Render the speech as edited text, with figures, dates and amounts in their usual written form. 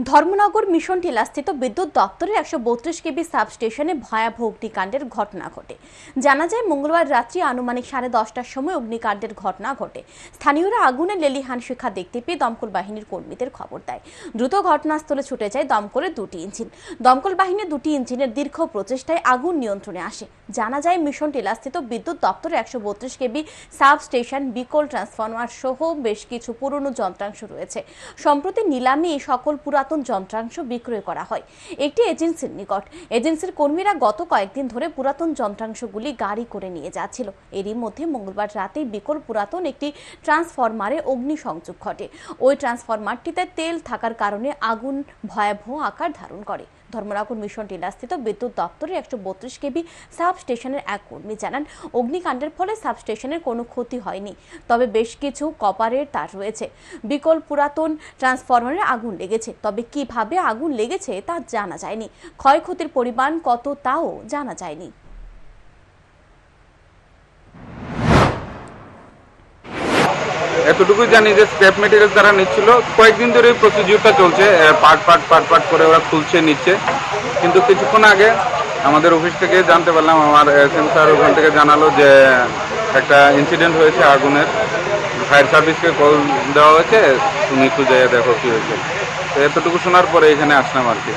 Dharmanagar mission টিলাস্থিত বিদ্যুৎ দপ্তরের 132 কেবি সাবস্টেশনে ভয়াবহ অগ্নিকাণ্ডের ঘটনা ঘটে। জানা যায়, মঙ্গলবার রাত্রি আনুমানিক 10:30টার সময় অগ্নিকাণ্ডের ঘটনা ঘটে। স্থানীয়রা আগুনের লেলিহান শিখা দেখতে পেয়ে দমকল বাহিনীর কর্মীদের খবর দেয়। দ্রুত ঘটনাস্থলে ছুটে যায় দমকলের 2টি ইঞ্জিন। দমকল বাহিনীর 2টি ইঞ্জিনের দীর্ঘ প্রচেষ্টায় আগুন নিয়ন্ত্রণে আসে। জানা যায়, মিশন টিলাস্থিত বিদ্যুৎ দপ্তরের 132 কেবি সাবস্টেশন, বিকল ট্রান্সফরমার সহ বেশ কিছু পুরনো যন্ত্রাংশ রয়েছে। সম্প্রতি নিলামে এই সকল পুরাতন যন্ত্রাংশ বিক্রয় করা হয় একটি এজেন্সির নিকট। এজেন্সির কর্মীরা গত কয়েকদিন ধরে পুরাতন যন্ত্রাংশগুলি গাড়ি করে নিয়ে যাচ্ছিল। এরই মধ্যে মঙ্গলবার রাতে বিকল পুরাতন একটি ট্রান্সফরমারে অগ্নিসংযোগ ঘটে। ওই ট্রান্সফরমারটিতে তেল থাকার কারণে আগুন ভয়াবহ আকার ধারণ করে। ধর্মনগর মিশন টিলাস্থিত বিদ্যুৎ দপ্তরের 132 কেবি সাবস্টেশনের এক কর্মী জানান, অগ্নিকাণ্ডের ফলে সাবস্টেশনের কোনো ক্ষতি হয়নি, তবে বেশ কিছু কপারের তার রয়েছে। বিকল পুরাতন ট্রান্সফরমারে আগুন লেগেছে, তবে কিভাবে আগুন লেগেছে তা জানা যায়নি। ক্ষয়ক্ষতির পরিমাণ কত তাও জানা যায়নি। এতটুকুই জানি যে স্ক্র্যাপ মেটেরিয়াল তারা নিচ্ছিল। কয়েকদিন ধরে এই প্রসিডিউরটা চলছে, পার্ট করে ওরা খুলছে নিচ্ছে। কিন্তু কিছুক্ষণ আগে আমাদের অফিস থেকে জানতে পারলাম, আমার এসএম স্যার ওখান থেকে জানালো যে একটা ইনসিডেন্ট হয়েছে আগুনের। ফায়ার সার্ভিসকে কল দেওয়া হয়েছে, তুমি একটু যেয়ে দেখো কি হয়েছে। তো এতটুকু শোনার পরে এখানে আসলাম আর কি।